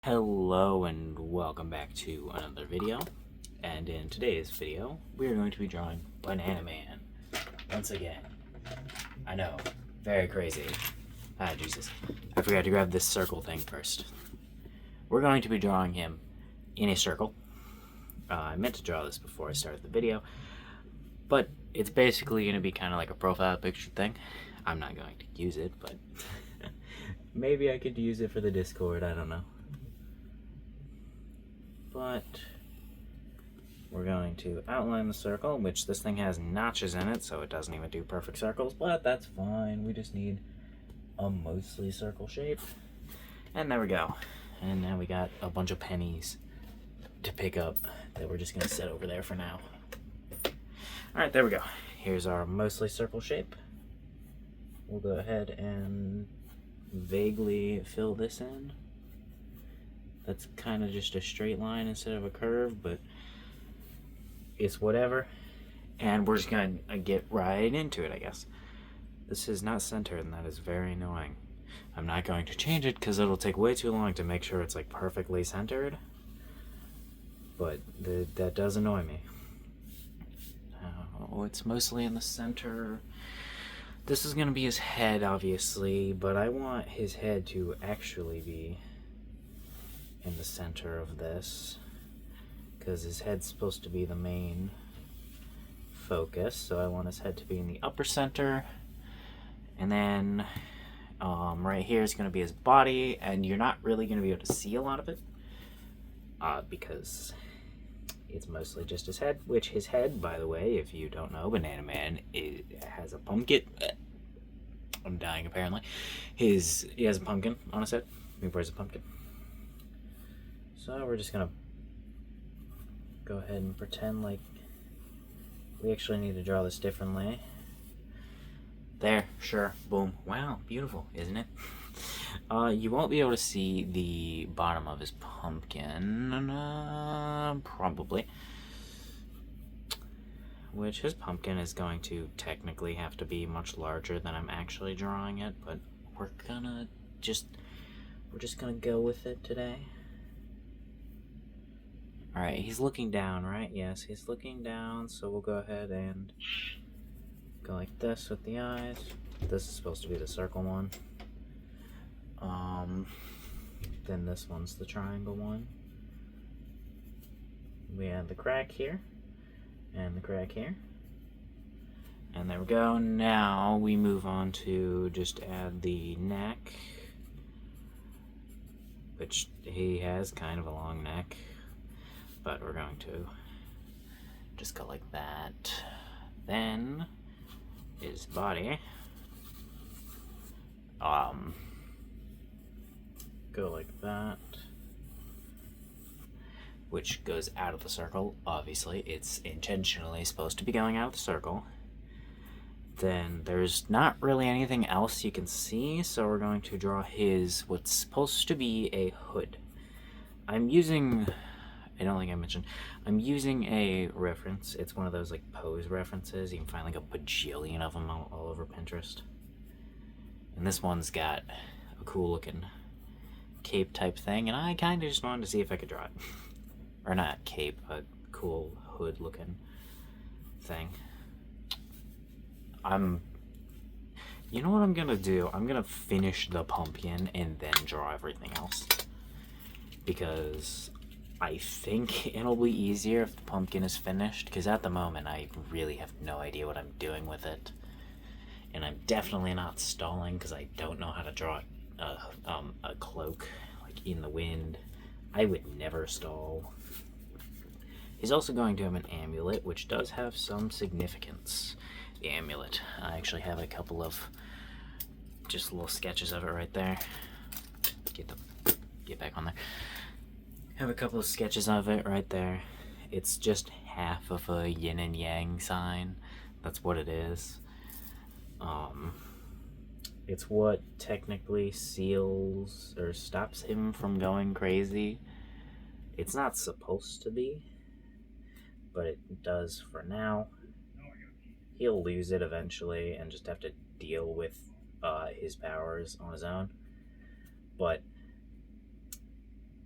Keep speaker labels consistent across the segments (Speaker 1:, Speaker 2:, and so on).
Speaker 1: Hello and welcome back to another video, and in today's video we are going to be drawing Banana Man once again. I know, very crazy. Ah, Jesus, I forgot to grab this circle thing first. We're going to be drawing him in a circle. I meant to draw this before I started the video, but it's basically going to be kind of like a profile picture thing. I'm not going to use it, but maybe I could use it for the Discord, I don't know. But we're going to outline the circle, which this thing has notches in it, so it doesn't even do perfect circles, but that's fine. We just need a mostly circle shape. And there we go. And now we got a bunch of pennies to pick up that we're just going to set over there for now. Alright, there we go. Here's our mostly circle shape. We'll go ahead and vaguely fill this in. That's kind of just a straight line instead of a curve, but it's whatever. And we're just going to get right into it, I guess. This is not centered, and that is very annoying. I'm not going to change it because it'll take way too long to make sure it's like perfectly centered. But that does annoy me. Oh, it's mostly in the center. This is going to be his head, obviously, but I want his head to actually be in the center of this, because his head's supposed to be the main focus, so I want his head to be in the upper center, and then right here is going to be his body, and you're not really going to be able to see a lot of it because it's mostly just his head, which his head, by the way, if you don't know, Banana Man has a pumpkin. I'm dying apparently. He has a pumpkin on his head. He wears a pumpkin. So we're just gonna go ahead and pretend like we actually need to draw this differently. There, sure, boom. Wow, beautiful, isn't it? You won't be able to see the bottom of his pumpkin, probably. Which his pumpkin is going to technically have to be much larger than I'm actually drawing it, but we're just gonna go with it today. Alright, he's looking down, right? Yes, he's looking down, so we'll go ahead and go like this with the eyes. This is supposed to be the circle one. Then this one's the triangle one. We have the crack here, and the crack here. And there we go. Now we move on to just add the neck, which he has kind of a long neck. But we're going to just go like that. Then his body, go like that, which goes out of the circle. Obviously, it's intentionally supposed to be going out of the circle. Then there's not really anything else you can see, so we're going to draw what's supposed to be a hood. I don't think I mentioned, I'm using a reference. It's one of those like pose references. You can find like a bajillion of them all over Pinterest. And this one's got a cool looking cape type thing, and I kind of just wanted to see if I could draw it. Or not cape, a cool hood looking thing. You know what I'm gonna do? I'm gonna finish the pumpkin and then draw everything else. Because I think it'll be easier if the pumpkin is finished, because at the moment I really have no idea what I'm doing with it. And I'm definitely not stalling, because I don't know how to draw a cloak like in the wind. I would never stall. He's also going to have an amulet, which does have some significance. The amulet. I actually have a couple of just little sketches of it right there. Get back on there. Have a couple of sketches of it right there. It's just half of a yin and yang sign. That's what it is. It's what technically seals or stops him from going crazy. It's not supposed to be, but it does for now. He'll lose it eventually and just have to deal with his powers on his own. But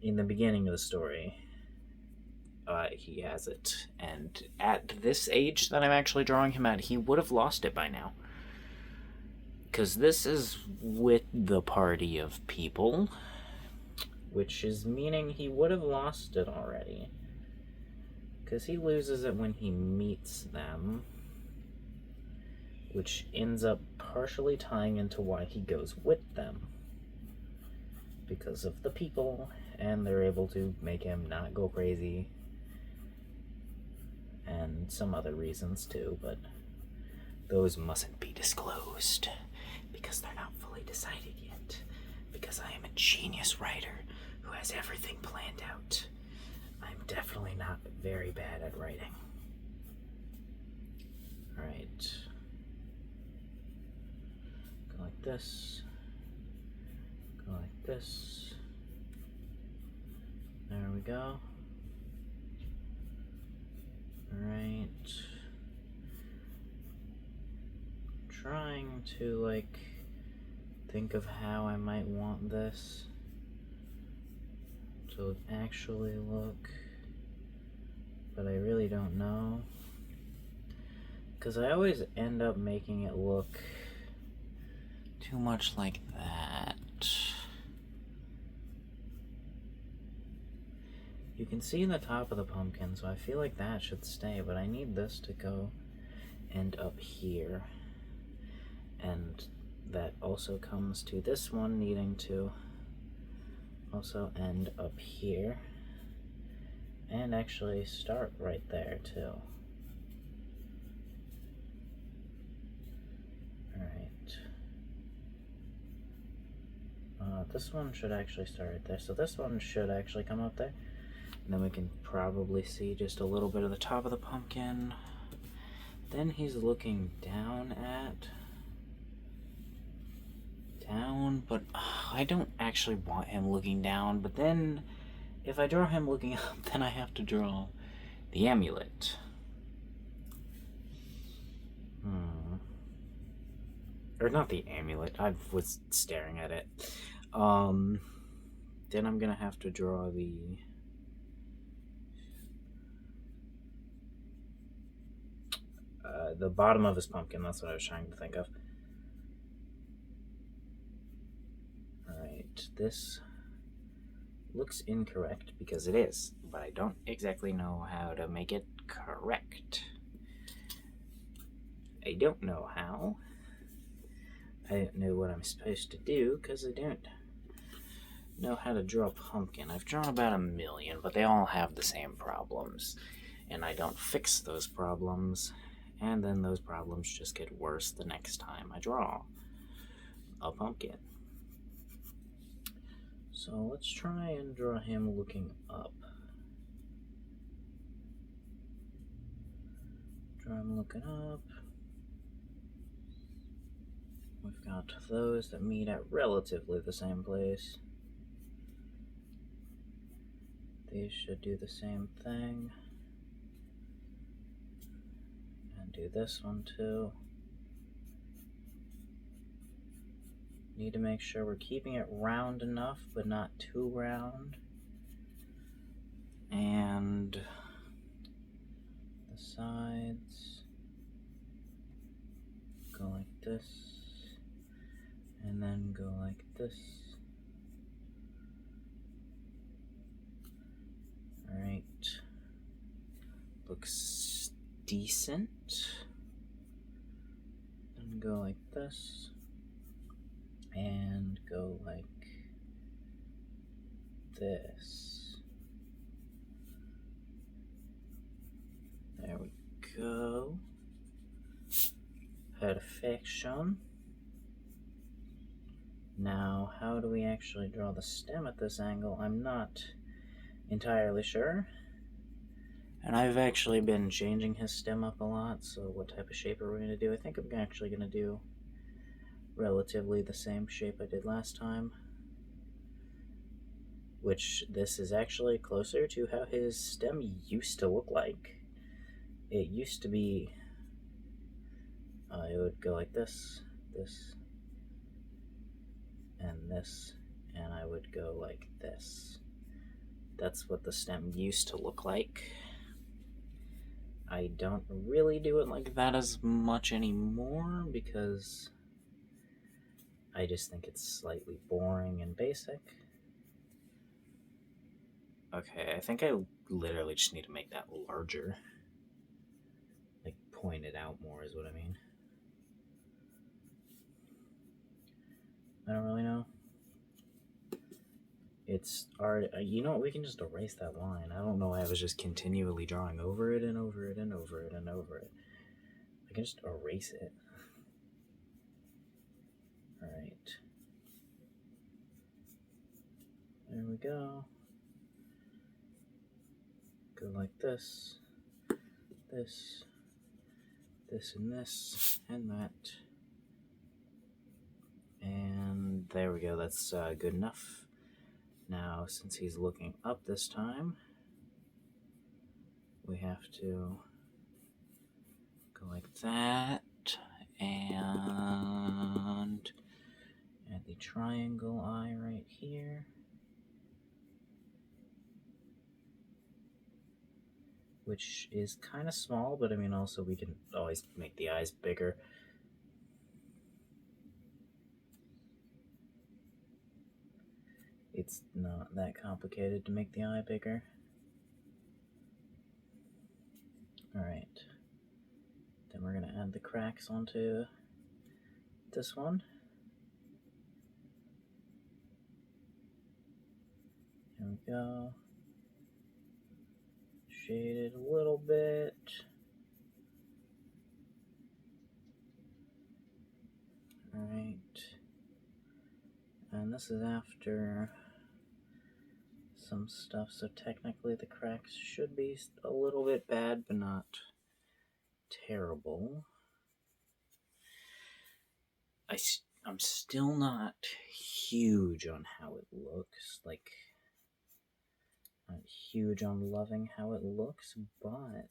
Speaker 1: in the beginning of the story, he has it. And at this age that I'm actually drawing him at, he would have lost it by now. Because this is with the party of people, which is meaning he would have lost it already. Because he loses it when he meets them, which ends up partially tying into why he goes with them. Because of the people, and they're able to make him not go crazy. And some other reasons too, but those mustn't be disclosed. Because they're not fully decided yet. Because I am a genius writer who has everything planned out. I'm definitely not very bad at writing. Alright. Go like this. Go like this. There we go. Alright. Trying to, like, think of how I might want this to actually look, but I really don't know, because I always end up making it look too much like that. You can see the top of the pumpkin, so I feel like that should stay, but I need this to go end up here. And that also comes to this one needing to also end up here. And actually start right there too. Alright. This one should actually start right there. So this one should actually come up there. And then we can probably see just a little bit of the top of the pumpkin. Then he's looking down, but I don't actually want him looking down. But then, if I draw him looking up, then I have to draw the amulet. Or not the amulet, I was staring at it. Then I'm gonna have to draw the bottom of his pumpkin. That's what I was trying to think of. Alright, this looks incorrect because it is, but I don't exactly know how to make it correct. I don't know how. I don't know what I'm supposed to do because I don't know how to draw a pumpkin. I've drawn about 1 million, but they all have the same problems, and I don't fix those problems, and then those problems just get worse the next time I draw a pumpkin. So let's try and draw him looking up. Draw him looking up. We've got those that meet at relatively the same place. These should do the same thing. And do this one too. Need to make sure we're keeping it round enough, but not too round. And the sides go like this, and then go like this. Alright. Looks decent. And go like this. And go like this. There we go. Perfection. Now, how do we actually draw the stem at this angle? I'm not entirely sure. And I've actually been changing his stem up a lot, so what type of shape are we going to do? I think I'm actually going to do relatively the same shape I did last time, which this is actually closer to how his stem used to look like. It used to be, it would go like this, this, and this, and I would go like this. That's what the stem used to look like. I don't really do it like that as much anymore because I just think it's slightly boring and basic. Okay, I think I literally just need to make that larger. Like, point it out more is what I mean. I don't really know. It's already, you know what, we can just erase that line. I don't know why I was just continually drawing over it and over it and over it and over it. I can just erase it. Alright. There we go. Go like this, this, this and this, and that. And there we go, that's good enough. Now, since he's looking up this time, we have to go like that, and add the triangle eye right here. Which is kind of small, but I mean, also we can always make the eyes bigger. It's not that complicated to make the eye bigger. Alright. Then we're going to add the cracks onto this one. There we go. Shade it a little bit. Alright. And this is after some stuff, so technically the cracks should be a little bit bad, but not terrible. I'm still not huge on how it looks, like, not huge on loving how it looks, but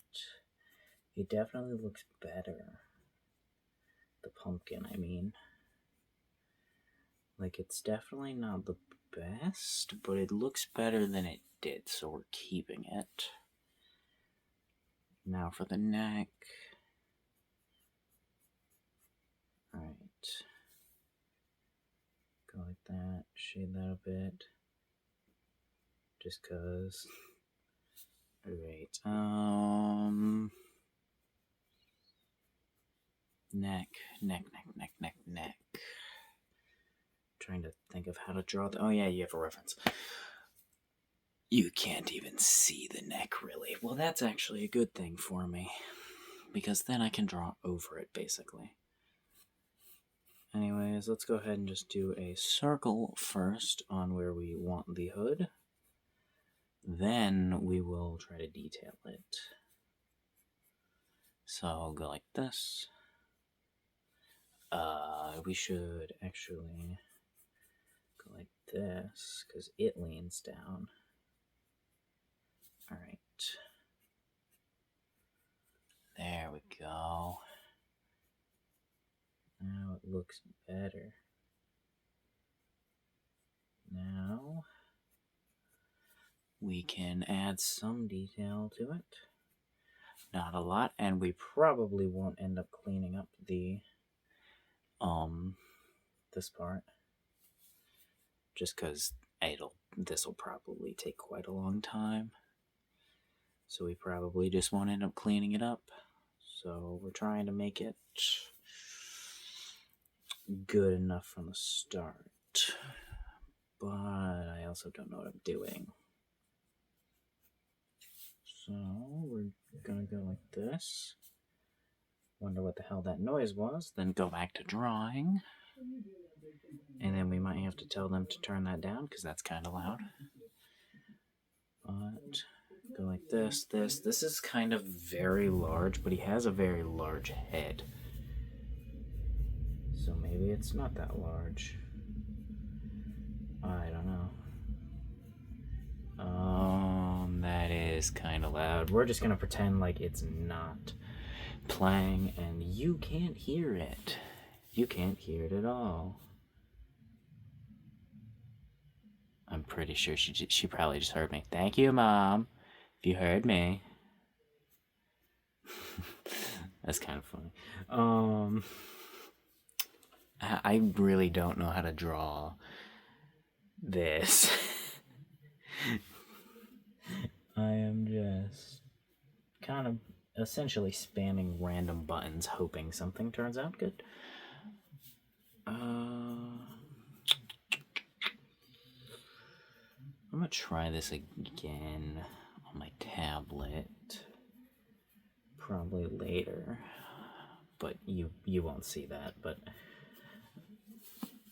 Speaker 1: it definitely looks better. The pumpkin, I mean. Like, it's definitely not the best, but it looks better than it did, so we're keeping it. Now for the neck. Alright. Go like that, shade that a bit. Just cause. Alright, neck. Trying to think of how to draw oh yeah, you have a reference. You can't even see the neck, really. Well, that's actually a good thing for me, because then I can draw over it, basically. Anyways, let's go ahead and just do a circle first on where we want the hood. Then we will try to detail it. So I'll go like this. We should actually go like this, because it leans down. Alright. There we go. Now it looks better. Now we can add some detail to it. Not a lot, and we probably won't end up cleaning up the this part, just because this will probably take quite a long time, so we probably just won't end up cleaning it up. So we're trying to make it good enough from the start, but I also don't know what I'm doing. So we're gonna go like this. Wonder what the hell that noise was. Then go back to drawing. And then we might have to tell them to turn that down, because that's kind of loud. But go like this. This is kind of very large, but he has a very large head. So maybe it's not that large. I don't know. That is kind of loud. We're just gonna pretend like it's not playing, and you can't hear it. You can't hear it at all. I'm pretty sure she probably just heard me. Thank you, Mom. If you heard me. That's kind of funny. I really don't know how to draw this. I am just kind of essentially spamming random buttons, hoping something turns out good. I'm gonna try this again on my tablet. Probably later, but you won't see that. But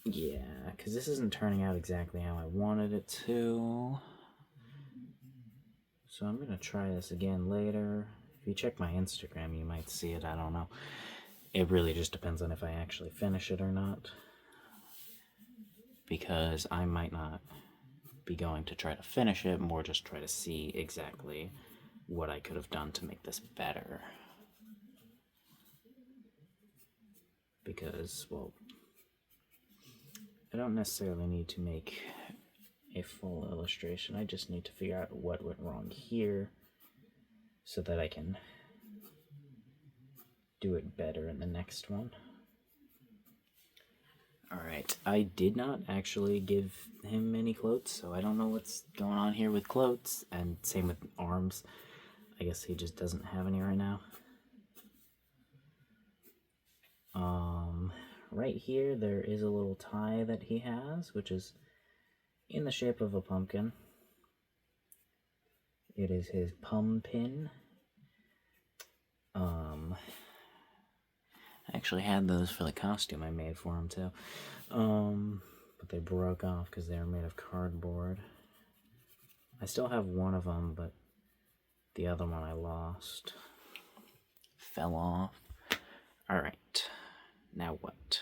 Speaker 1: yeah, because this isn't turning out exactly how I wanted it to. So I'm gonna try this again later. If you check my Instagram, you might see it. I don't know. It really just depends on if I actually finish it or not, because I might not be going to try to finish it, more just try to see exactly what I could have done to make this better. Because, well, I don't necessarily need to make a full illustration. I just need to figure out what went wrong here so that I can do it better in the next one. Alright, I did not actually give him any clothes, so I don't know what's going on here with clothes, and same with arms. I guess he just doesn't have any right now. Right here there is a little tie that he has, which is in the shape of a pumpkin. It is his pum pin. I actually had those for the costume I made for him too. But they broke off because they were made of cardboard. I still have one of them, but the other one I lost. Fell off. Alright. Now what?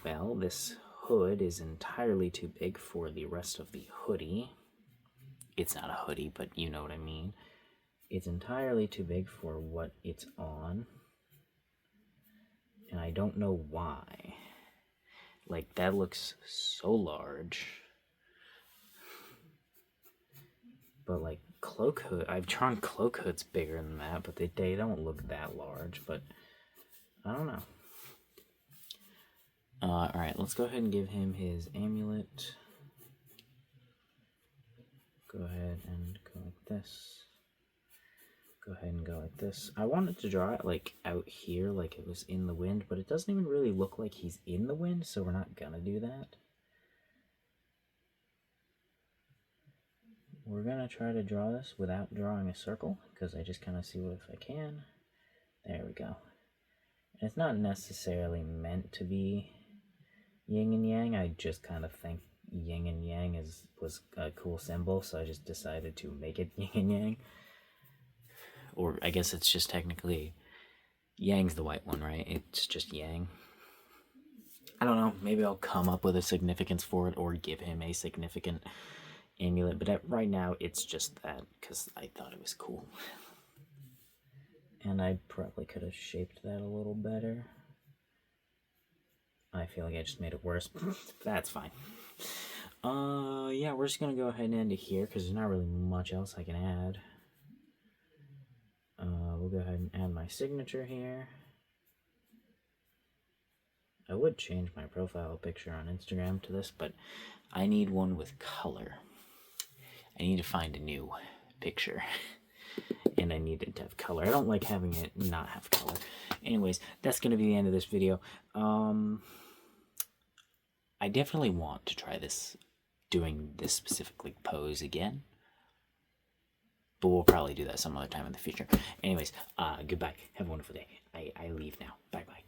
Speaker 1: Well, this hood is entirely too big for the rest of the hoodie. It's not a hoodie, but you know what I mean. It's entirely too big for what it's on. And I don't know why. Like, that looks so large. But, like, cloak hood, I've drawn cloak hoods bigger than that, but they don't look that large, but I don't know. Alright, let's go ahead and give him his amulet. Go ahead and go like this. Go ahead and go like this. I wanted to draw it like out here, like it was in the wind, but it doesn't even really look like he's in the wind, so we're not gonna do that. We're gonna try to draw this without drawing a circle, because I just kind of see what if I can. There we go. And it's not necessarily meant to be yin and yang. I just kind of think yin and yang was a cool symbol, so I just decided to make it yin and yang. Or I guess it's just technically yang's the white one, right? It's just yang. I don't know. Maybe I'll come up with a significance for it or give him a significant amulet. But right now, it's just that because I thought it was cool. And I probably could have shaped that a little better. I feel like I just made it worse. That's fine. Yeah, we're just going to go ahead and end it here because there's not really much else I can add. We'll go ahead and add my signature here. I would change my profile picture on Instagram to this, but I need one with color. I need to find a new picture. And I need it to have color. I don't like having it not have color. Anyways, that's going to be the end of this video. I definitely want to try this, doing this specifically pose again. But we'll probably do that some other time in the future. Anyways, goodbye. Have a wonderful day. I leave now. Bye-bye.